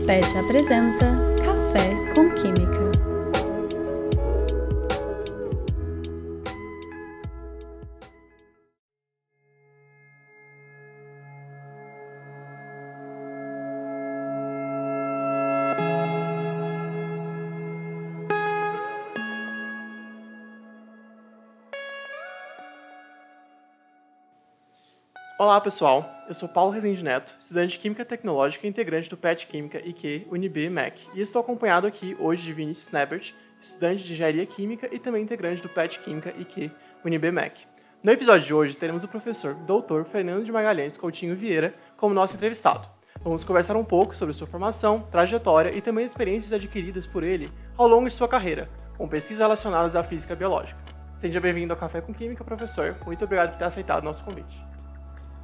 PET apresenta Café com Química. Olá pessoal, eu sou Paulo Rezende Neto, estudante de Química Tecnológica e integrante do PET Química IQ UNB-MEC, e estou acompanhado aqui hoje de Vinícius Snebert, estudante de Engenharia Química e também integrante do PET Química IQ UNB-MEC. No episódio de hoje teremos o professor Dr. Fernando de Magalhães Coutinho Vieira como nosso entrevistado. Vamos conversar um pouco sobre sua formação, trajetória e também experiências adquiridas por ele ao longo de sua carreira, com pesquisas relacionadas à física biológica. Seja bem-vindo ao Café com Química, professor. Muito obrigado por ter aceitado o nosso convite.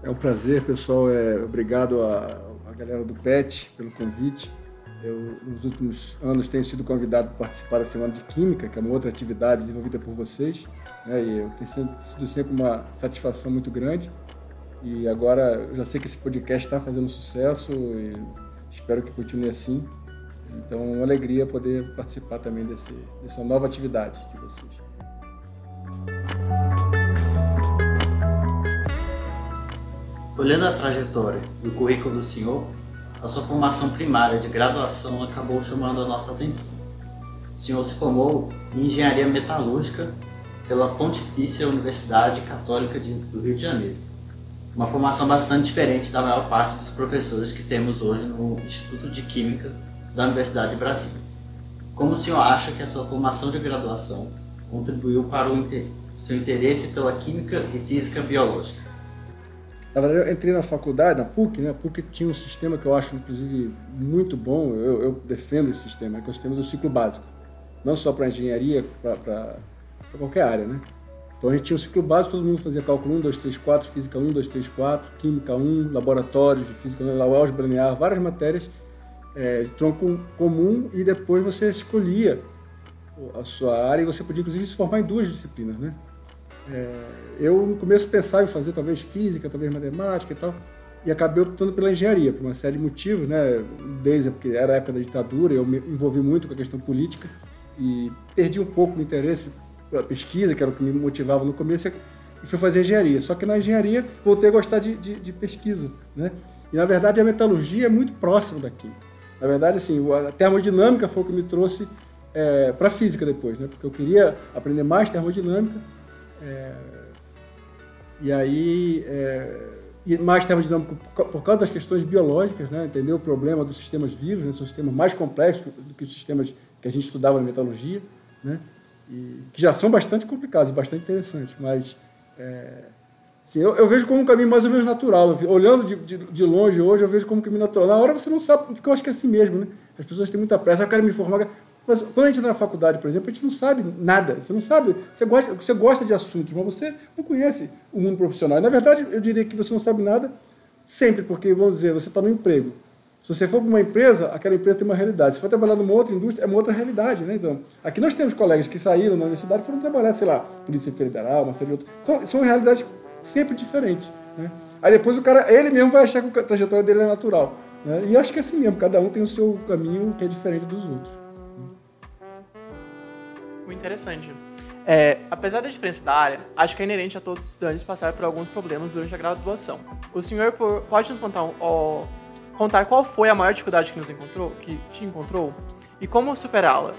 É um prazer, pessoal. Obrigado à galera do PET pelo convite. Eu, nos últimos anos, tenho sido convidado para participar da Semana de Química, que é uma outra atividade desenvolvida por vocês, né? E eu tenho sido sempre uma satisfação muito grande. E agora, eu já sei que esse podcast está fazendo sucesso e espero que continue assim. Então, é uma alegria poder participar também dessa nova atividade de vocês. Olhando a trajetória e o currículo do senhor, a sua formação primária de graduação acabou chamando a nossa atenção. O senhor se formou em Engenharia Metalúrgica pela Pontifícia Universidade Católica do Rio de Janeiro. Uma formação bastante diferente da maior parte dos professores que temos hoje no Instituto de Química da Universidade de Brasília. Como o senhor acha que a sua formação de graduação contribuiu para o seu interesse pela química e física biológica? Na verdade, eu entrei na faculdade, na PUC, né? A PUC tinha um sistema que eu acho, inclusive, muito bom, eu defendo esse sistema, que é o sistema do ciclo básico. Não só para engenharia, para qualquer área, né? Então a gente tinha um ciclo básico, todo mundo fazia cálculo 1, 2, 3, 4, física 1, 2, 3, 4, química 1, laboratórios de física, álgebra linear, várias matérias de tronco comum, e depois você escolhia a sua área e você podia, inclusive, se formar em duas disciplinas, né? Eu no começo pensava em fazer talvez física, talvez matemática e tal, e acabei optando pela engenharia, por uma série de motivos, né? Desde porque era a época da ditadura, eu me envolvi muito com a questão política e perdi um pouco o interesse pela pesquisa, que era o que me motivava no começo, e fui fazer engenharia. Só que na engenharia voltei a gostar de pesquisa, né? E na verdade a metalurgia é muito próxima da química. Na verdade, assim, a termodinâmica foi o que me trouxe para a física depois, né? Porque eu queria aprender mais termodinâmica. E mais termodinâmico por causa das questões biológicas, né? Entender o problema dos sistemas vivos, né? São sistemas mais complexos do que os sistemas que a gente estudava na metalurgia, né? E que já são bastante complicados e bastante interessantes, mas assim, eu vejo como um caminho mais ou menos natural. Olhando de longe hoje, eu vejo como um caminho natural. Na hora você não sabe, porque eu acho que é assim mesmo, né? As pessoas têm muita pressa, eu quero me formar. Mas quando a gente entra na faculdade, por exemplo, a gente não sabe nada. Você não sabe, você gosta de assuntos, mas você não conhece o mundo profissional. E, na verdade, eu diria que você não sabe nada sempre, porque, vamos dizer, você está no emprego. Se você for para uma empresa, aquela empresa tem uma realidade. Se for trabalhar numa outra indústria, é uma outra realidade, né? Então, aqui nós temos colegas que saíram na universidade e foram trabalhar, sei lá, Polícia Federal, uma série de outras. São realidades sempre diferentes, né? Aí depois o cara, ele mesmo vai achar que a trajetória dele é natural, né? E eu acho que é assim mesmo, cada um tem o seu caminho que é diferente dos outros. Muito interessante. Apesar da diferença da área, acho que é inerente a todos os estudantes passar por alguns problemas durante a graduação. O senhor pode nos contar qual foi a maior dificuldade que te encontrou e como superá-la?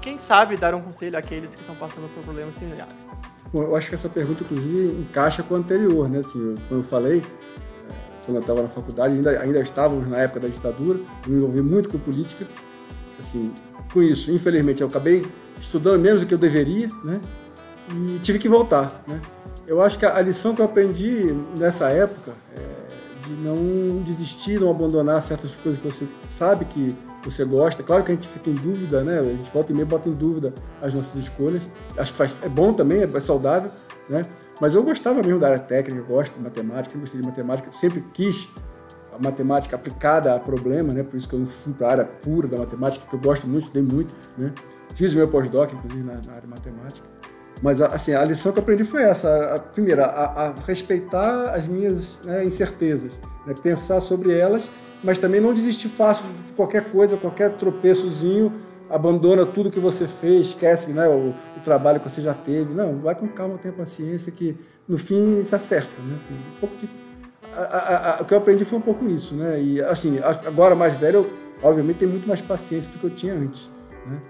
Quem sabe dar um conselho àqueles que estão passando por problemas similares? Bom, eu acho que essa pergunta, inclusive, encaixa com a anterior, né? Assim, como eu falei, quando eu estava na faculdade, ainda estávamos na época da ditadura, eu me envolvi muito com política. Assim, com isso, infelizmente, eu acabei estudando menos do que eu deveria, né? E tive que voltar, né? Eu acho que a lição que eu aprendi nessa época de não desistir, não abandonar certas coisas que você sabe que você gosta. Claro que a gente fica em dúvida, né? A gente volta e meia bota em dúvida as nossas escolhas. Acho que é bom também, é saudável, né? Mas eu gostava mesmo da área técnica, eu gosto de matemática, sempre gostei de matemática, sempre quis a matemática aplicada a problema, né? Por isso que eu não fui para a área pura da matemática, que eu gosto muito, estudei muito, né? Fiz o meu pós-doc, inclusive, na área de matemática. Mas, assim, a lição que eu aprendi foi essa. Primeiro, a respeitar as minhas, né, incertezas, né, pensar sobre elas, mas também não desistir fácil de qualquer coisa, qualquer tropeçozinho, abandona tudo que você fez, esquece, né, o trabalho que você já teve. Não, vai com calma, tenha paciência, que no fim se acerta. Né? Um pouco de... o que eu aprendi foi um pouco isso. Né? E, assim, agora mais velho, eu, obviamente, tenho muito mais paciência do que eu tinha antes. Né?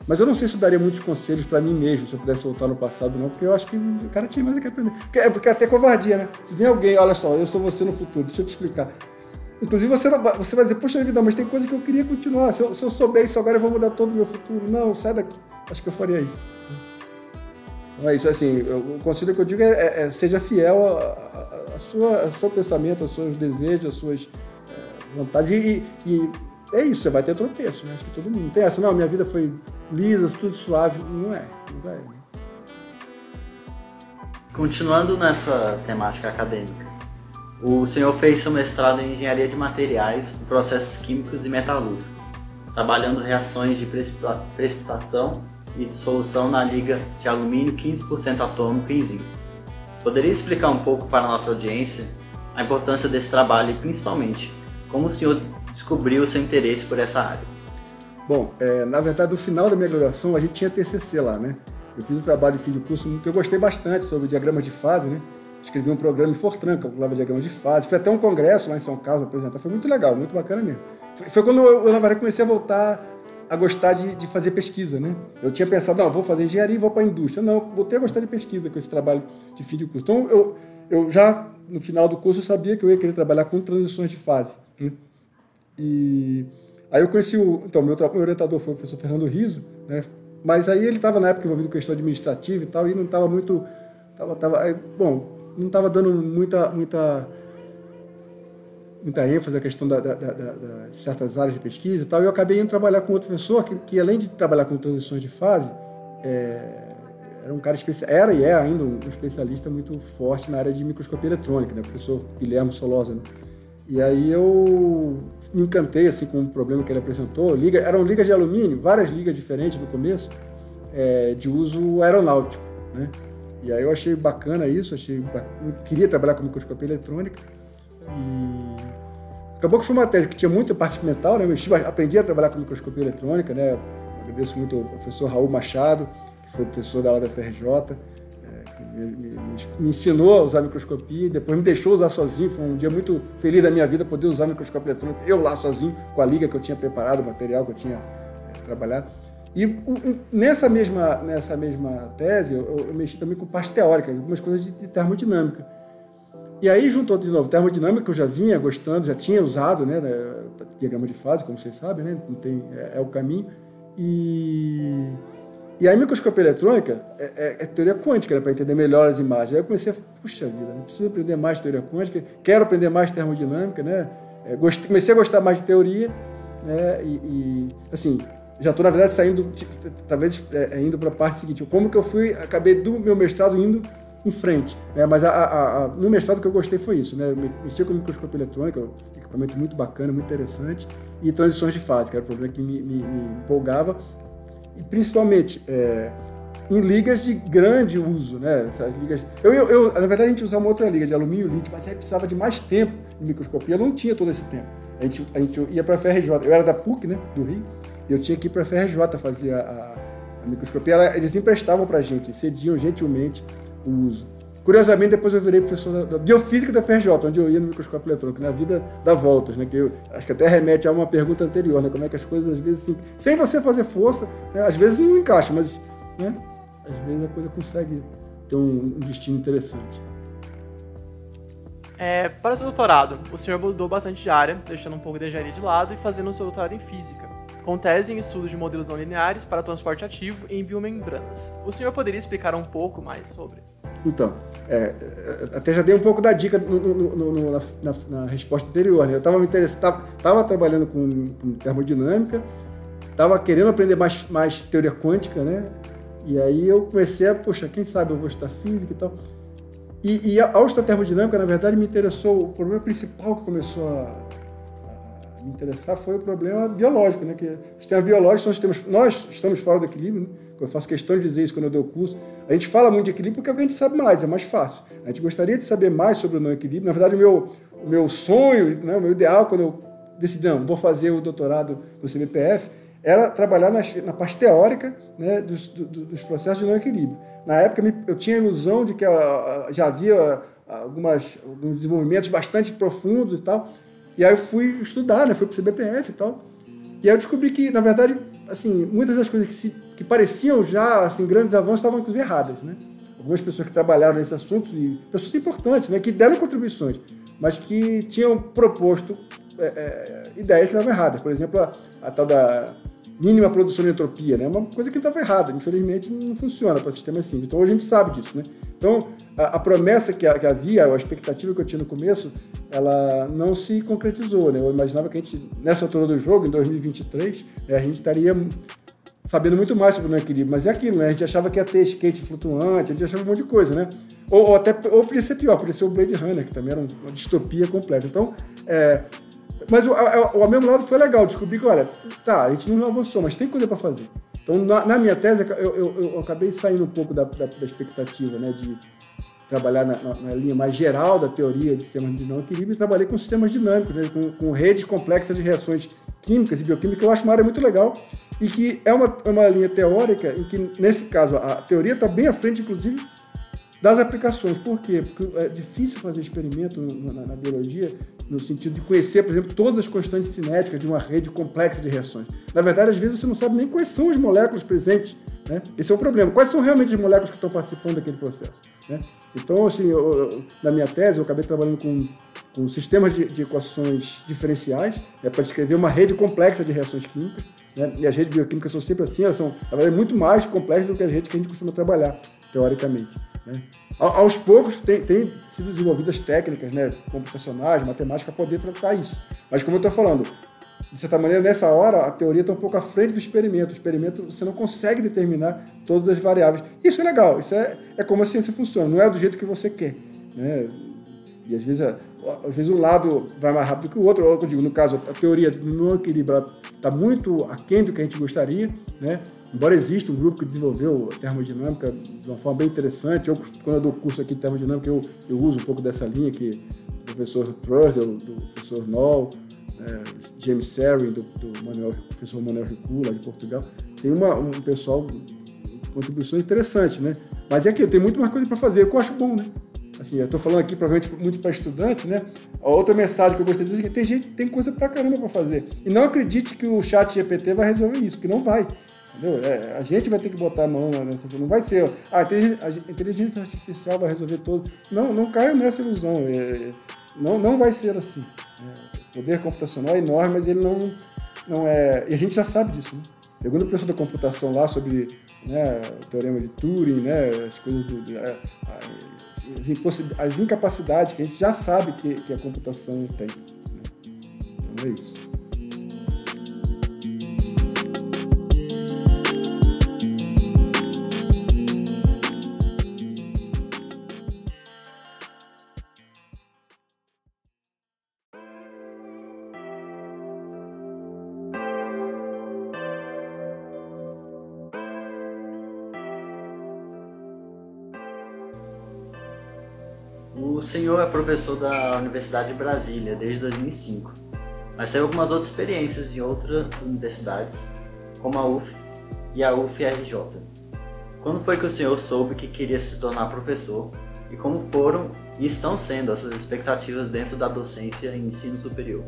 Mas eu não sei se eu daria muitos conselhos para mim mesmo, se eu pudesse voltar no passado, não, porque eu acho que o cara tinha mais a que aprender. Porque é até covardia, né? Se vem alguém, olha só, eu sou você no futuro, deixa eu te explicar. Inclusive você vai dizer, poxa vida, mas tem coisa que eu queria continuar. Se eu souber isso agora, eu vou mudar todo o meu futuro. Não, sai daqui. Acho que eu faria isso. Então é isso, assim, o conselho que eu digo seja fiel ao seu pensamento, aos seus desejos, às suas vontades. E é isso, você vai ter tropeço, né? Acho que todo mundo não tem essa, não, minha vida foi lisa, tudo suave. Não é. Continuando nessa temática acadêmica, o senhor fez seu mestrado em Engenharia de Materiais, Processos Químicos e Metalúrgicos, trabalhando reações de precipitação e dissolução na liga de alumínio 15% atômico em zinco. Poderia explicar um pouco para a nossa audiência a importância desse trabalho e, principalmente, como o senhor descobriu o seu interesse por essa área? Bom, na verdade, no final da minha graduação, a gente tinha TCC lá, né? Eu fiz um trabalho de fim de curso que eu gostei bastante sobre diagramas de fase, né? Escrevi um programa em Fortran, calculava diagramas de fase. Fui até um congresso lá em São Carlos apresentar. Foi muito legal, muito bacana mesmo. Foi quando eu na verdade, comecei a voltar a gostar de fazer pesquisa, né? Eu tinha pensado, não, vou fazer engenharia e vou para a indústria. Não, eu voltei a gostar de pesquisa com esse trabalho de fim de curso. Então, eu já, no final do curso, eu sabia que eu ia querer trabalhar com transições de fase, né? E aí eu conheci então, meu orientador foi o professor Fernando Riso, né? Mas aí ele estava na época envolvido com questão administrativa e tal, e não estava muito... não estava dando muita ênfase à questão de certas áreas de pesquisa e tal, e eu acabei indo trabalhar com outro professor que além de trabalhar com transições de fase, era um cara era e é ainda um especialista muito forte na área de microscopia eletrônica, né? O professor Guilherme Solosa, né? E aí eu me encantei assim, com o problema que ele apresentou. Eram ligas de alumínio, várias ligas diferentes no começo, de uso aeronáutico, né? E aí eu achei bacana isso, eu queria trabalhar com microscopia eletrônica. E acabou que foi uma tese que tinha muita parte experimental, né? Eu aprendi a trabalhar com microscopia eletrônica, né? Eu agradeço muito ao professor Raul Machado, que foi professor da aula da FRJ, que me ensinou a usar microscopia, e depois me deixou usar sozinho. Foi um dia muito feliz da minha vida poder usar microscopia eletrônica, eu lá sozinho, com a liga que eu tinha preparado, o material que eu tinha trabalhado. E nessa mesma tese, eu mexi também com parte teórica, algumas coisas de termodinâmica. E aí juntou de novo termodinâmica, que eu já vinha gostando, já tinha usado, né, diagrama de fase, como vocês sabem, né, não tem, é o caminho. E a microscopia eletrônica é teoria quântica, né, para entender melhor as imagens. Aí eu comecei a falar, puxa vida, eu preciso aprender mais teoria quântica, quero aprender mais termodinâmica, né? Comecei a gostar mais de teoria, né, assim, já estou, na verdade, saindo, talvez indo para a parte seguinte, como que eu acabei do meu mestrado indo em frente, né? Mas no mestrado que eu gostei foi isso, né? Mexer com microscopia eletrônica, um equipamento muito bacana, muito interessante, e transições de fase, que era o problema que me empolgava, e principalmente em ligas de grande uso, né? Essas ligas... na verdade, a gente usava uma outra liga de alumínio e lítio, mas aí precisava de mais tempo de microscopia, eu não tinha todo esse tempo. A gente ia para a FRJ, eu era da PUC, né, do Rio, e eu tinha que ir para a FRJ fazer a microscopia, eles emprestavam para a gente, cediam gentilmente o uso. Curiosamente, depois eu virei professor da biofísica da FRJ, onde eu ia no microscópio eletrônico, na vida dá voltas, né? Que eu acho que até remete a uma pergunta anterior, né? Como é que as coisas, às vezes, assim, sem você fazer força, né? Às vezes não encaixa, mas, né? Às vezes a coisa consegue ter um destino interessante. Para o seu doutorado, o senhor mudou bastante de área, deixando um pouco de engenharia de lado e fazendo o seu doutorado em física, com tese em estudos de modelos não lineares para transporte ativo em biomembranas. O senhor poderia explicar um pouco mais sobre? Então, até já dei um pouco da dica na resposta anterior, né? Eu estava trabalhando com termodinâmica, estava querendo aprender mais teoria quântica, né? E aí eu comecei poxa, quem sabe eu vou estudar física e tal. E ao estudar termodinâmica, na verdade, me interessou o problema principal que começou a me interessar foi o problema biológico, né? Que os sistemas biológicos são sistemas... Nós estamos fora do equilíbrio, né? Eu faço questão de dizer isso quando eu dou o curso. A gente fala muito de equilíbrio porque é o que a gente sabe mais, é mais fácil. A gente gostaria de saber mais sobre o não equilíbrio. Na verdade, o meu sonho, né? O meu ideal, quando eu decidi, não, vou fazer o doutorado no CBPF, era trabalhar na parte teórica, né? dos processos de não equilíbrio. Na época, eu tinha a ilusão de que já havia alguns desenvolvimentos bastante profundos e tal. E aí eu fui estudar, né? Fui para o CBPF e tal. E aí eu descobri que, na verdade, assim, muitas das coisas que pareciam já assim, grandes avanços estavam, inclusive, erradas, né? Algumas pessoas que trabalharam nesse assunto, e pessoas importantes, né? Que deram contribuições, mas que tinham proposto ideias que estavam erradas. Por exemplo, a tal da mínima produção de entropia, né? Uma coisa que estava errada. Infelizmente, não funciona para sistemas simples. Então, hoje a gente sabe disso, né? Então, a promessa que havia, a expectativa que eu tinha no começo, ela não se concretizou, né? Eu imaginava que a gente, nessa altura do jogo, em 2023, a gente estaria sabendo muito mais sobre o não equilíbrio, mas é aquilo, né? A gente achava que ia ter skate flutuante, a gente achava um monte de coisa, né? Ou podia ser pior, podia ser o Blade Runner, que também era uma distopia completa. Então, mas ao mesmo lado foi legal, descobri que, olha, tá, a gente não avançou, mas tem coisa para fazer. Então, na minha tese, eu acabei saindo um pouco da expectativa, né, de trabalhar na linha mais geral da teoria de sistemas de não equilíbrio, e trabalhei com sistemas dinâmicos, né, com redes complexas de reações químicas e bioquímicas, que eu acho uma área muito legal e que é uma linha teórica em que, nesse caso, a teoria está bem à frente, inclusive, das aplicações. Por quê? Porque é difícil fazer experimento na biologia no sentido de conhecer, por exemplo, todas as constantes cinéticas de uma rede complexa de reações. Na verdade, às vezes você não sabe nem quais são as moléculas presentes, né? Esse é o problema. Quais são realmente as moléculas que estão participando daquele processo, né? Então, assim, na minha tese, eu acabei trabalhando com sistemas de equações diferenciais, para descrever uma rede complexa de reações químicas, né? E as redes bioquímicas são sempre assim, elas são, na verdade, muito mais complexas do que as redes que a gente costuma trabalhar, teoricamente, né? Aos poucos tem sido desenvolvidas técnicas, né, computacionais, matemática, para poder tratar isso. Mas, como eu estou falando, de certa maneira, nessa hora, a teoria está um pouco à frente do experimento. O experimento, você não consegue determinar todas as variáveis. Isso é legal, isso é como a ciência funciona, não é do jeito que você quer, né? E às vezes um lado vai mais rápido que o outro. Eu digo, no caso, a teoria do não equilíbrio está muito aquém do que a gente gostaria, né? Embora exista um grupo que desenvolveu a termodinâmica de uma forma bem interessante. Quando eu dou curso aqui de termodinâmica, eu uso um pouco dessa linha que o professor Trussell, do professor Noll, James Serrin, do professor Manuel Ricula, de Portugal. Tem um pessoal com contribuições interessantes, né? Mas é aquilo, tem muito mais coisa para fazer, o que eu acho bom, né? Assim, eu estou falando aqui provavelmente muito para estudante, né? A outra mensagem que eu gostaria de dizer é que tem coisa pra caramba para fazer. E não acredite que o chat GPT vai resolver isso, porque não vai. Entendeu? A gente vai ter que botar a mão nessa. Não vai ser. A inteligência artificial vai resolver tudo. Não caia nessa ilusão. Não vai ser assim. O poder computacional é enorme, mas ele não é. E a gente já sabe disso, né? Segundo o professor da computação lá sobre, né, o teorema de Turing, né, as coisas as incapacidades que a gente já sabe que a computação tem, né? Então é isso. O senhor é professor da Universidade de Brasília desde 2005, mas teve algumas outras experiências em outras universidades, como a UF e a UFRJ. Quando foi que o senhor soube que queria se tornar professor e como foram e estão sendo as suas expectativas dentro da docência em ensino superior?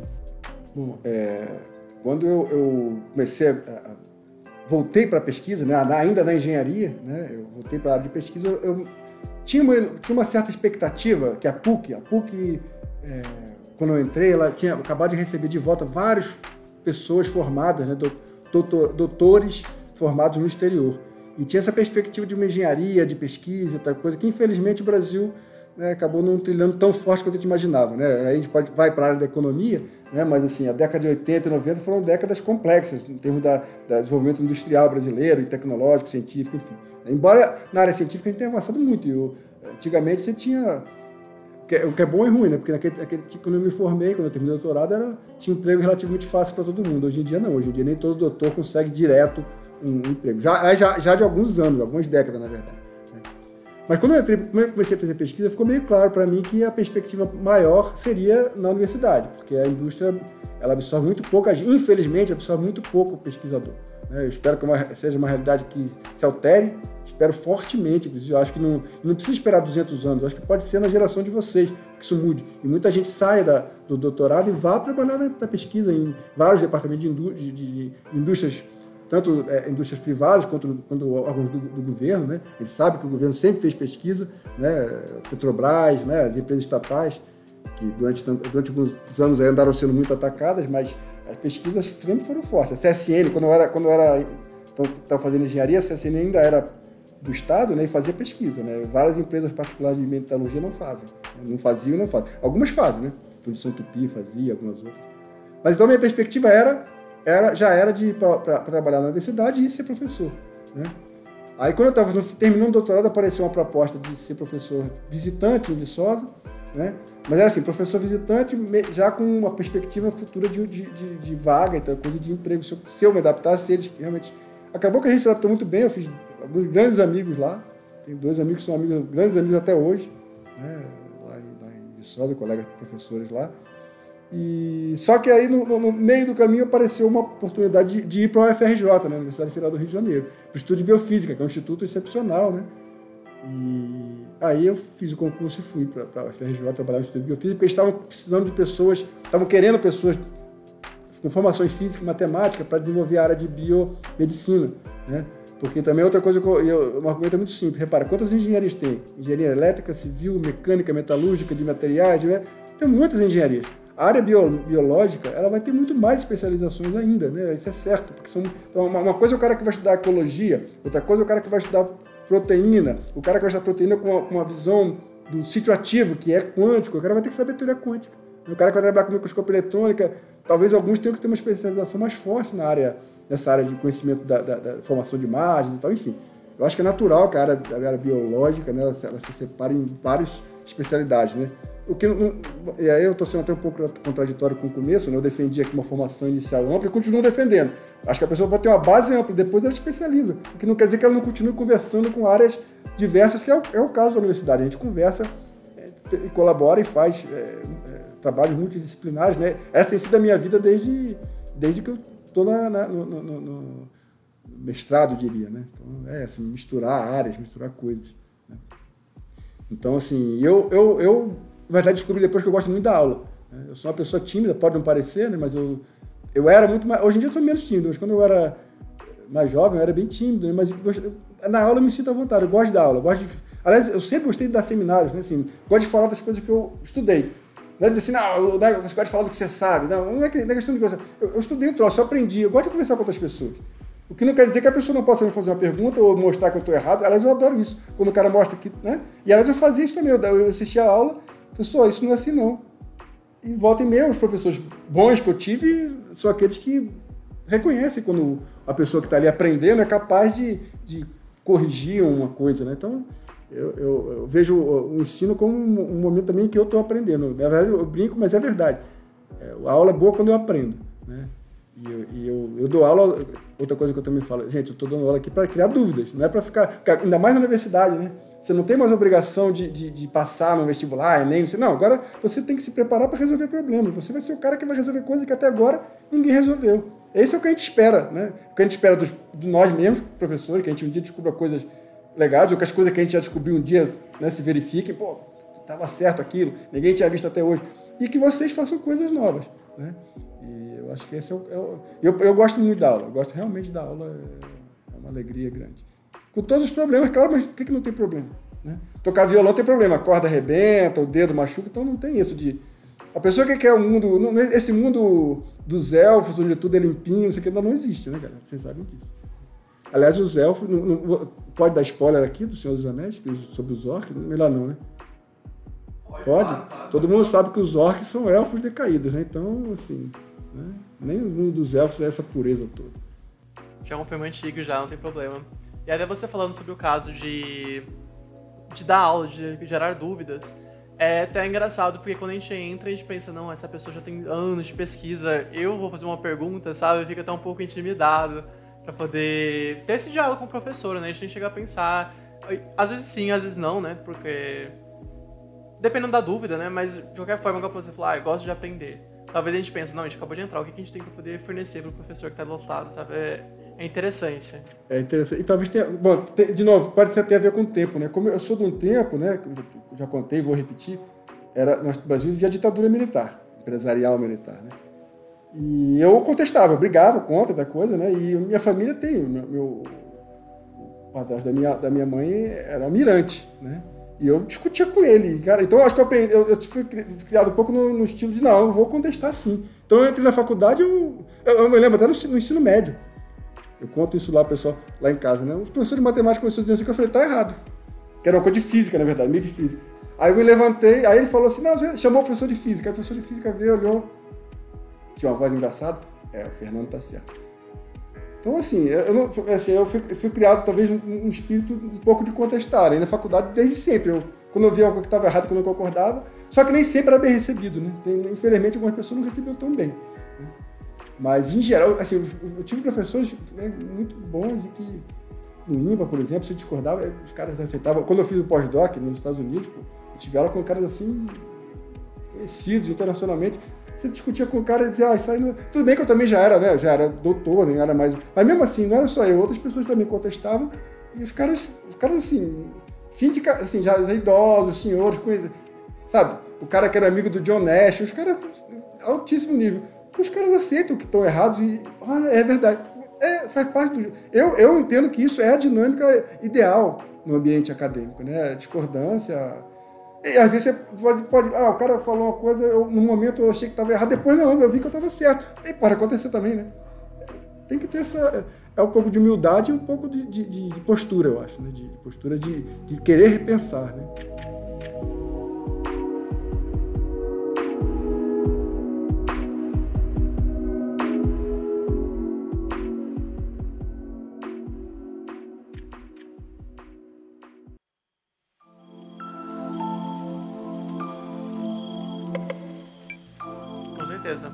Bom, quando eu comecei voltei para a pesquisa, né, ainda na engenharia, né, eu voltei para a área de pesquisa, eu tinha uma certa expectativa que a PUC, quando eu entrei, ela tinha acabado de receber de volta várias pessoas formadas, né, doutores formados no exterior. E tinha essa perspectiva de uma engenharia, de pesquisa, tal coisa, que infelizmente o Brasil, né, acabou não trilhando tão forte quanto a gente imaginava, né? A gente vai para a área da economia, né, mas assim, a década de 80 e 90 foram décadas complexas em termos do desenvolvimento industrial brasileiro, e tecnológico, científico, enfim. Embora na área científica a gente tenha avançado muito. Antigamente você tinha O que é bom e ruim, né? Porque quando eu me formei, quando eu terminei o doutorado, tinha um emprego relativamente fácil para todo mundo. Hoje em dia não. Hoje em dia nem todo doutor consegue direto um emprego. Já de alguns anos, algumas décadas, na verdade. Mas quando eu comecei a fazer pesquisa, ficou meio claro para mim que a perspectiva maior seria na universidade, porque a indústria ela absorve muito pouco, infelizmente absorve muito pouco o pesquisador. Eu espero que seja uma realidade que se altere, espero fortemente, inclusive, eu acho que não precisa esperar 200 anos, eu acho que pode ser na geração de vocês que isso mude. E muita gente saia do doutorado e vá trabalhar na pesquisa em vários departamentos de indústrias, tanto indústrias privadas quanto órgãos do governo, né? Ele sabe que o governo sempre fez pesquisa, né? Petrobras, né? As empresas estatais, que durante alguns anos aí andaram sendo muito atacadas, mas as pesquisas sempre foram fortes. A CSN, quando eu estava fazendo engenharia, a CSN ainda era do Estado, né? E fazia pesquisa, né? Várias empresas particulares de metalurgia não fazem. Não faziam e não fazem. Algumas fazem, né? Fundição Tupi fazia, algumas outras. Mas então a minha perspectiva já era de ir para trabalhar na universidade e ser professor, né? Aí quando eu estava terminando o doutorado, apareceu uma proposta de ser professor visitante em Viçosa, né? Mas é assim, professor visitante já com uma perspectiva futura de vaga, então, coisa de emprego. Se eu me adaptasse, eles realmente... Acabou que a gente se adaptou muito bem, eu fiz alguns grandes amigos lá, tenho 2 amigos que são grandes amigos até hoje, né? Lá em Viçosa, colegas professores lá. Só que aí, no meio do caminho, apareceu uma oportunidade de ir para a UFRJ, né, Universidade Federal do Rio de Janeiro, para o Instituto de Biofísica, que é um instituto excepcional, né? E aí eu fiz o concurso e fui para a UFRJ trabalhar no Instituto de Biofísica, porque eles estavam precisando de pessoas, estavam querendo pessoas com formações física e matemática para desenvolver a área de biomedicina, né? Porque também outra coisa, um argumento é muito simples. Repara, quantas engenharias tem? Engenharia elétrica, civil, mecânica, metalúrgica, de materiais, né? Tem muitas engenharias. A área biológica, ela vai ter muito mais especializações ainda, né? Isso é certo, porque então, uma coisa é o cara que vai estudar ecologia, outra coisa é o cara que vai estudar proteína, o cara que vai estudar proteína com uma visão do sítio ativo, que é quântico, o cara vai ter que saber teoria quântica. O cara que vai trabalhar com microscópio eletrônica, talvez alguns tenham que ter uma especialização mais forte nessa área de conhecimento da formação de imagens e tal, enfim. Eu acho que é natural que a área biológica, né, ela se separe em várias especialidades, né? E aí eu estou sendo até um pouco contraditório com o começo, né? Eu defendi aqui uma formação inicial ampla e continuo defendendo. Acho que a pessoa pode ter uma base ampla, depois ela especializa, o que não quer dizer que ela não continue conversando com áreas diversas, que é o caso da universidade. A gente conversa e colabora e faz trabalhos multidisciplinares, né? Essa tem sido a minha vida desde que eu estou no mestrado, diria, né? Então, assim, misturar áreas, misturar coisas, né? Então, assim, eu na verdade, descobri depois que eu gosto muito da aula. Eu sou uma pessoa tímida, pode não parecer, né? Mas eu era muito mais... Hoje em dia eu sou menos tímido, mas quando eu era mais jovem, eu era bem tímido, né? Mas na aula eu me sinto à vontade, eu gosto da aula. Aliás, eu sempre gostei de dar seminários, né? Assim, gosto de falar das coisas que eu estudei. Não é dizer assim, não, você gosta de falar do que você sabe. Não é questão de gostar. Eu estudei o troço, eu aprendi, eu gosto de conversar com outras pessoas. O que não quer dizer que a pessoa não possa me fazer uma pergunta ou mostrar que eu estou errado. Aliás, eu adoro isso. Quando o cara mostra que... né? E aliás, eu fazia isso também. Eu assistia a aula, pessoal, isso não é assim não. E volta e meia, os professores bons que eu tive são aqueles que reconhecem quando a pessoa que está ali aprendendo é capaz de corrigir uma coisa, né? Então, eu vejo o ensino como um momento também que eu estou aprendendo. Na verdade, eu brinco, mas é verdade. A aula é boa quando eu aprendo, né? E eu dou aula, outra coisa que eu também falo, gente, eu estou dando aula aqui para criar dúvidas, não é para ficar, ainda mais na universidade, né? Você não tem mais obrigação de passar no vestibular, nem não, agora você tem que se preparar para resolver problemas, você vai ser o cara que vai resolver coisas que até agora ninguém resolveu. Esse é o que a gente espera, né? O que a gente espera de nós mesmos, professores, que a gente um dia descubra coisas legais, ou que as coisas que a gente já descobriu um dia, né, se verifiquem, pô, estava certo aquilo, ninguém tinha visto até hoje, e que vocês façam coisas novas, né? E eu acho que esse eu gosto muito da aula, eu gosto realmente da aula, é uma alegria grande. Com todos os problemas, claro, mas por que não tem problema, né? Tocar violão tem problema, a corda arrebenta, o dedo machuca, então não tem isso de... A pessoa que quer o mundo, esse mundo dos elfos, onde tudo é limpinho, isso aqui ainda não existe, né, cara? Vocês sabem disso. Aliás, os elfos, pode dar spoiler aqui do Senhor dos Anéis, sobre os orcs? Melhor não, né? Pode? Claro. Todo mundo sabe que os orcs são elfos decaídos, né? Então, assim, né? Nem o mundo dos elfos é essa pureza toda. Já é um filme antigo, já não tem problema. E até você falando sobre o caso de dar aula, de gerar dúvidas, É até engraçado, porque quando a gente entra, a gente pensa, não, essa pessoa já tem anos de pesquisa, eu vou fazer uma pergunta, sabe? Eu fico até um pouco intimidado pra poder ter esse diálogo com o professor, né? A gente chega a pensar, às vezes sim, às vezes não, né? Porque dependendo da dúvida, né? Mas de qualquer forma, quando você falar, eu gosto de aprender. Talvez a gente pense, não, a gente acabou de entrar, o que a gente tem pra poder fornecer pro professor que tá do outro lado, sabe? É interessante. É interessante. E talvez tenha... Bom, de novo, pode ter a ver com o tempo, né? Como eu sou de um tempo, né? Que eu já contei, vou repetir, no Brasil vivia a ditadura militar, empresarial militar, né? E eu contestava, eu brigava contra da coisa, né? E minha família tem, o padrasto da minha mãe era almirante, né? E eu discutia com ele, cara. Então, acho que eu fui criado um pouco no estilo de, não, eu vou contestar sim. Então, eu entrei na faculdade, eu me lembro até no ensino médio. Eu conto isso lá, pessoal, lá em casa, né? O professor de matemática começou a dizer assim, que eu falei, tá errado. Que era uma coisa de física, na verdade, meio de física. Aí eu me levantei, aí ele falou assim, não, chamou o professor de física. Aí o professor de física veio, olhou, tinha uma voz engraçada, o Fernando tá certo. Então, assim, eu fui criado, talvez, um espírito um pouco de contestar. Aí na faculdade, desde sempre, quando eu via algo que estava errado, quando eu concordava, só que nem sempre era bem recebido, né? Infelizmente, algumas pessoas não recebiam tão bem. Né? Mas, em geral, assim, eu tive professores, né, muito bons e que, no IMPA, por exemplo, se discordava, os caras aceitavam. Quando eu fiz o pós-doc nos Estados Unidos, eu tive aula com caras, assim, conhecidos internacionalmente. Você discutia com o cara e dizia, isso aí não... Tudo bem que eu também já era doutor, nem era mais... Mas mesmo assim, não era só eu, outras pessoas também contestavam, e os caras assim, assim já idosos, senhores, coisa, sabe? O cara que era amigo do John Nash, os caras, altíssimo nível. Os caras aceitam que estão errados e, é verdade. Faz parte do... Eu entendo que isso é a dinâmica ideal no ambiente acadêmico, né? A discordância... E às vezes você pode o cara falou uma coisa, no momento eu achei que estava errado, depois não, eu vi que eu estava certo. E pode acontecer também, né? Tem que ter um pouco de humildade e um pouco de postura, eu acho, né? De postura de querer repensar, né? Com certeza.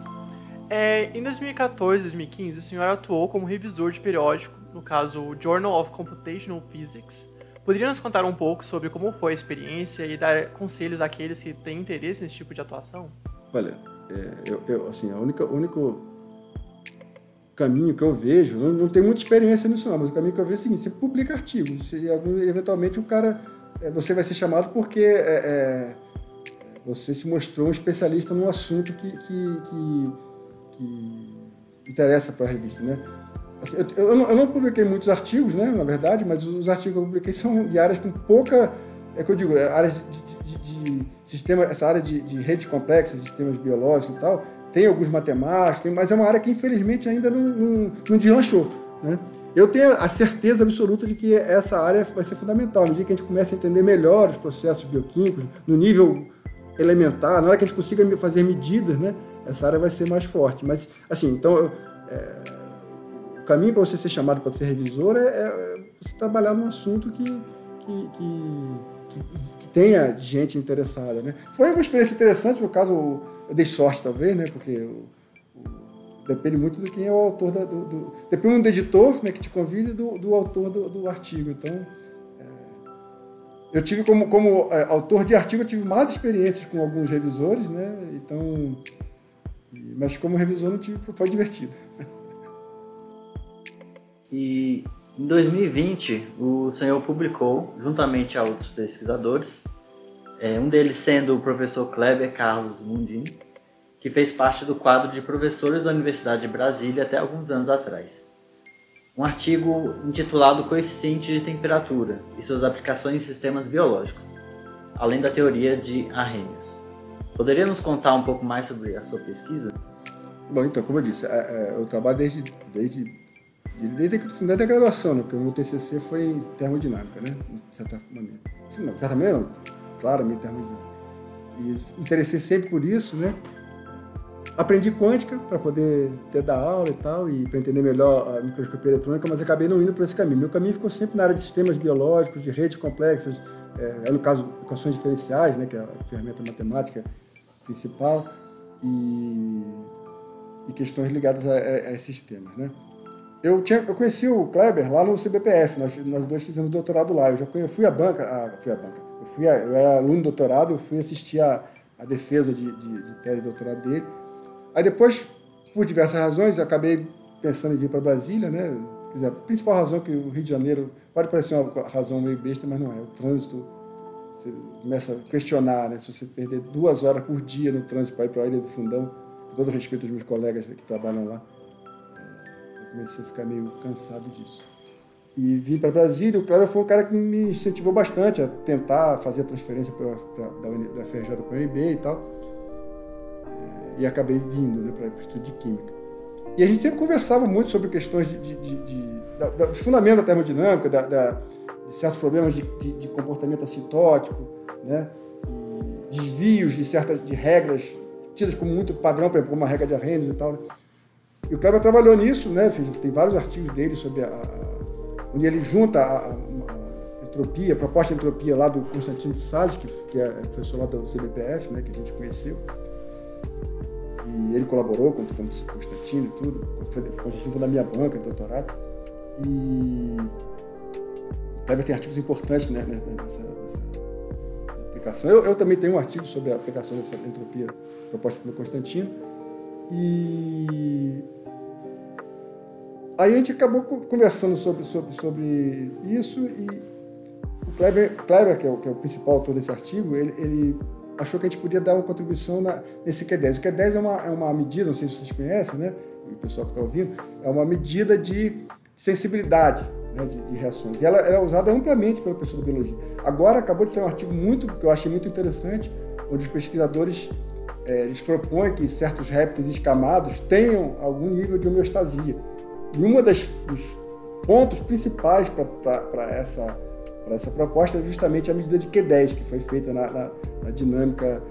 Em 2014 e 2015, o senhor atuou como revisor de periódico, no caso o Journal of Computational Physics. Poderia nos contar um pouco sobre como foi a experiência e dar conselhos àqueles que têm interesse nesse tipo de atuação? Olha, assim, o único caminho que eu vejo, não tenho muita experiência nisso não, mas o caminho que eu vejo é o seguinte, você publica artigos, eventualmente o cara, você vai ser chamado porque você se mostrou um especialista num assunto que interessa para a revista, né? Assim, eu não publiquei muitos artigos, né, na verdade, mas os artigos que eu publiquei são de áreas com pouca, que eu digo, áreas de sistema, essa área de rede complexa, de sistemas biológicos e tal, tem alguns matemáticos, mas é uma área que infelizmente ainda não deslanchou, né? Eu tenho a certeza absoluta de que essa área vai ser fundamental, no dia que a gente comece a entender melhor os processos bioquímicos, no nível elementar, na hora que a gente consiga fazer medidas, né, essa área vai ser mais forte. Mas, assim, então, o caminho para você ser chamado para ser revisor é você trabalhar num assunto que tenha gente interessada, né? Foi uma experiência interessante, no caso, eu dei sorte, talvez, né, porque depende muito de quem é o autor depende do editor, né, que te convida, e do autor do artigo. Então, eu tive como autor de artigo, eu tive mais experiências com alguns revisores, né? Então, mas como revisor não tive, foi divertido. E em 2020, o senhor publicou, juntamente a outros pesquisadores, um deles sendo o professor Kleber Carlos Mundim, que fez parte do quadro de professores da Universidade de Brasília até alguns anos atrás. Um artigo intitulado Coeficiente de Temperatura e suas aplicações em sistemas biológicos, além da teoria de Arrhenius. Poderia nos contar um pouco mais sobre a sua pesquisa? Bom, então, como eu disse, eu trabalho desde a graduação, né? Porque o meu TCC foi em termodinâmica, né? De certa maneira. Não, de certa maneira não, claramente termodinâmica. E me interessei sempre por isso, né? Aprendi quântica para poder dar aula e tal, e para entender melhor a microscopia eletrônica, mas acabei não indo por esse caminho. Meu caminho ficou sempre na área de sistemas biológicos, de redes complexas, no caso, equações diferenciais, né, que é a ferramenta matemática principal, e questões ligadas a esses temas, né? Eu conheci o Kleber lá no CBPF, nós dois fizemos doutorado lá. Eu fui à banca, eu era aluno de doutorado, eu fui assistir a defesa de tese de doutorado dele. Aí depois, por diversas razões, eu acabei pensando em vir para Brasília, né? Quer dizer, a principal razão que o Rio de Janeiro, pode parecer uma razão meio besta, mas não é. O trânsito, você começa a questionar, né? Se você perder 2 horas por dia no trânsito para ir para a Ilha do Fundão, com todo respeito aos meus colegas que trabalham lá, eu comecei a ficar meio cansado disso. E vim para Brasília, o Kleber foi um cara que me incentivou bastante a tentar fazer a transferência da FRJ para a UNB e tal. E acabei vindo, né, para o estudo de Química. E a gente sempre conversava muito sobre questões de fundamento da termodinâmica, de certos problemas de comportamento acitótico, né, desvios de regras tidas como muito padrão, por exemplo, como uma regra de Arrhenius e tal, né? E o Kleber trabalhou nisso, né? Tem vários artigos dele sobre onde ele junta a entropia, a proposta de entropia lá do Constantino de Sales, que é professor lá do CBPF, né, que a gente conheceu. E ele colaborou com o Constantino e tudo. O Constantino foi da minha banca de doutorado. E o Kleber tem artigos importantes, né, nessa aplicação. Eu também tenho um artigo sobre a aplicação dessa entropia proposta pelo Constantino. E aí a gente acabou conversando sobre isso, e o Kleber, que é o principal autor desse artigo, ele achou que a gente podia dar uma contribuição nesse Q10. O Q10 é uma medida, não sei se vocês conhecem, né? O pessoal que está ouvindo, é uma medida de sensibilidade, né, de reações. E ela é usada amplamente pela pessoa da biologia. Agora acabou de sair um artigo que eu achei muito interessante, onde os pesquisadores eles propõem que certos répteis escamados tenham algum nível de homeostasia. E um dos pontos principais para essa proposta é justamente a medida de Q10, que foi feita na dinâmica,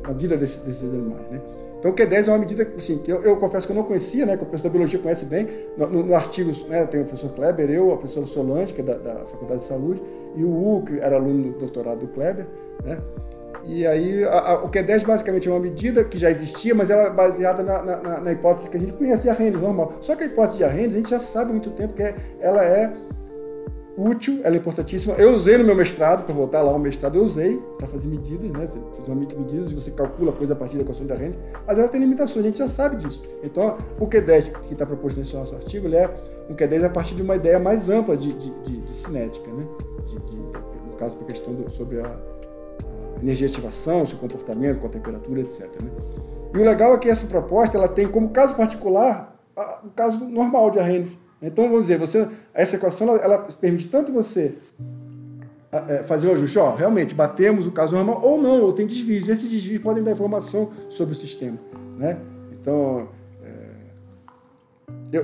na vida desses animais, né? Então, o Q10 é uma medida assim, que eu confesso que eu não conhecia, né, que o professor da biologia conhece bem. No artigo, né, tem o professor Kleber, a professora Solange, que é da Faculdade de Saúde, e o Hugo, que era aluno do doutorado do Kleber, né? E aí, o Q10 basicamente é uma medida que já existia, mas ela é baseada na hipótese que a gente conhece de Arrhenius, normal. Só que a hipótese de Arrhenius, a gente já sabe há muito tempo que ela é útil, ela é importantíssima. Eu usei no meu mestrado, para voltar lá ao mestrado, eu usei para fazer medidas, né? Você faz uma medidas e você calcula a coisa a partir da equação de Arrhenius, mas ela tem limitações, a gente já sabe disso. Então, o Q10 que está proposto nesse nosso artigo, ele é um Q10 a partir de uma ideia mais ampla de cinética, né? No caso, por questão sobre a energia de ativação, seu comportamento com a temperatura, etc, né? E o legal é que essa proposta ela tem como caso particular o caso normal de Arrhenius. Então, vamos dizer, essa equação ela permite tanto você fazer um ajuste, realmente batemos o caso normal ou não, ou tem desvios. Esses desvios podem dar informação sobre o sistema, né? Então, de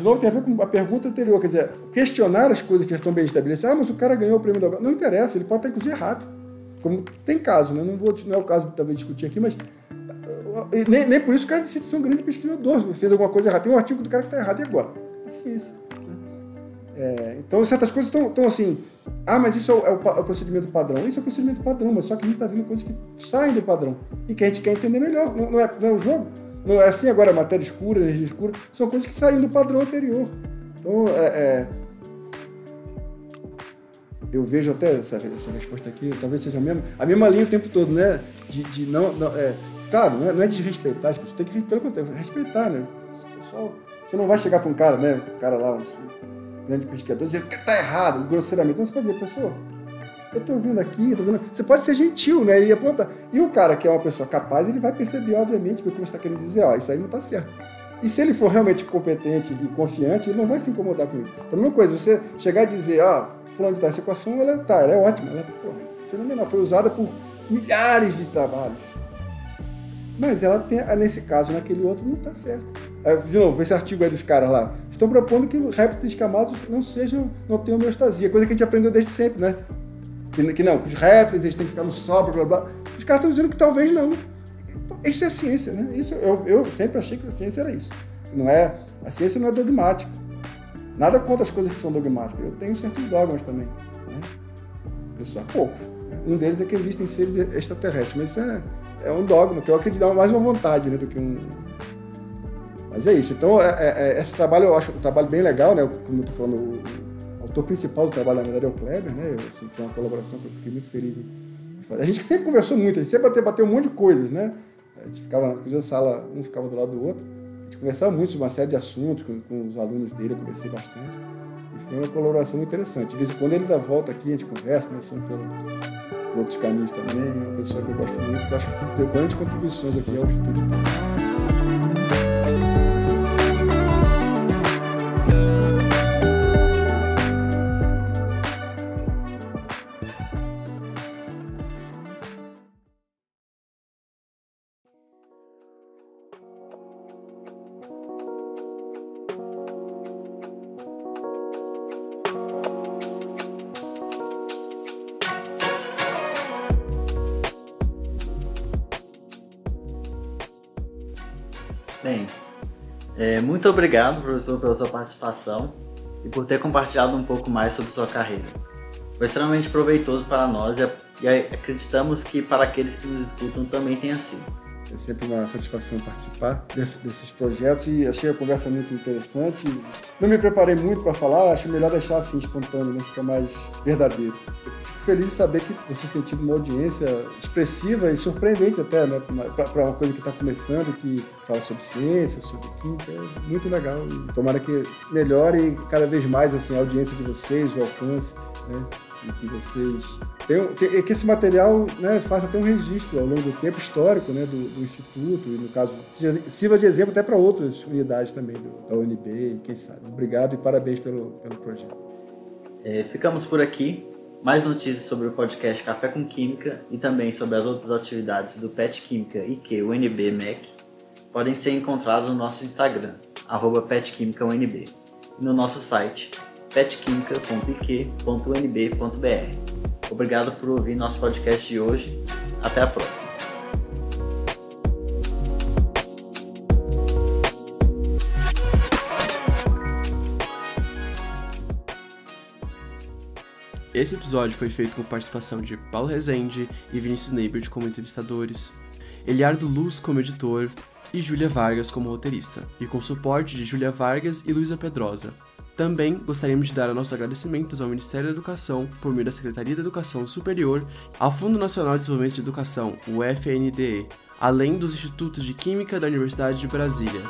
novo, tem a ver com a pergunta anterior, quer dizer, questionar as coisas que já estão bem estabelecidas. Mas o cara ganhou o prêmio Nobel. Não interessa, ele pode estar inclusive errado. Como tem caso, né? Não é o caso de talvez discutir aqui, mas nem por isso o cara decide ser um grande pesquisador, fez alguma coisa errada. Tem um artigo do cara que está errado, e agora? É ciência. Então, certas coisas estão assim, mas isso é o procedimento padrão. Isso é o procedimento padrão, mas só que a gente está vendo coisas que saem do padrão e que a gente quer entender melhor. Não é o jogo? Não é assim agora, matéria escura, energia escura, são coisas que saem do padrão anterior. Então, eu vejo até essa resposta aqui, talvez seja a mesma linha o tempo todo, né? Claro, não é desrespeitar as pessoas, tem que, pelo contrário, respeitar, né? Pessoal, você não vai chegar para um cara, né? Um cara lá, um grande pesquisador, dizer que está errado, grosseiramente. Então você pode dizer, professor, eu estou ouvindo aqui, Você pode ser gentil, né? E apontar. E o cara que é uma pessoa capaz, ele vai perceber, obviamente, que o que você está querendo dizer, isso aí não está certo. E se ele for realmente competente e confiante, ele não vai se incomodar com isso. Então, a mesma coisa, você chegar e dizer, fulano de tal, essa equação, ela é ótima, ela é fenomenal, foi usada por milhares de trabalhos. Mas ela tem, nesse caso, naquele outro, não está certo. De novo, esse artigo aí dos caras lá, estão propondo que os répteis escamados não tenham homeostasia, coisa que a gente aprendeu desde sempre, né? Que os répteis eles têm que ficar no sol, blá, blá, blá. Os caras estão dizendo que talvez não. Isso é ciência, né? Isso, eu sempre achei que a ciência era isso. A ciência não é dogmática. Nada contra as coisas que são dogmáticas. Eu tenho certos dogmas também, né? pessoas? Pouco. Um deles é que existem seres extraterrestres, mas isso é um dogma, que eu acredito dá mais uma vontade, né, do que um... Mas é isso. Então, esse trabalho eu acho um trabalho bem legal, né? Como eu estou falando, o autor principal do trabalho, na verdade, é o Kleber, né? Assim, foi uma colaboração que eu fiquei muito feliz em fazer. A gente sempre conversou muito, a gente sempre bateu um monte de coisas, né? A gente ficava na sala, um ficava do lado do outro. A gente conversava muito sobre uma série de assuntos com os alunos dele, eu conversei bastante. E foi uma colaboração muito interessante. De vez em quando ele dá volta aqui, a gente conversa, começando por outros caminhos também. É uma pessoa que eu gosto muito, que eu acho que deu grandes contribuições aqui ao estudo. Bem, muito obrigado, professor, pela sua participação e por ter compartilhado um pouco mais sobre sua carreira. Foi extremamente proveitoso para nós e acreditamos que para aqueles que nos escutam também tenha sido. É sempre uma satisfação participar desses projetos e achei a conversa muito interessante. Não me preparei muito para falar, acho melhor deixar assim espontâneo, né? Fica mais verdadeiro. Eu fico feliz de saber que vocês têm tido uma audiência expressiva e surpreendente até, né? Para uma coisa que está começando, que fala sobre ciência, sobre química, é muito legal. E tomara que melhore cada vez mais assim, a audiência de vocês, o alcance, né? E que vocês que esse material, né, faça até um registro ao longo do tempo histórico, né, do Instituto, e no caso sirva de exemplo até para outras unidades também da UNB, e quem sabe. Obrigado e parabéns pelo projeto. Ficamos por aqui. Mais notícias sobre o podcast Café com Química e também sobre as outras atividades do PET Química IQ UNB MEC podem ser encontrados no nosso Instagram, @petquimicaunb, e no nosso site petquimica.iq.unb.br. Obrigado por ouvir nosso podcast de hoje. Até a próxima. Esse episódio foi feito com participação de Paulo Rezende e Vinícius Neibert como entrevistadores, Eliardo Luz como editor e Júlia Vargas como roteirista, e com suporte de Júlia Vargas e Luísa Pedrosa. Também gostaríamos de dar nossos agradecimentos ao Ministério da Educação, por meio da Secretaria da Educação Superior, ao Fundo Nacional de Desenvolvimento de Educação, o FNDE, além dos Institutos de Química da Universidade de Brasília.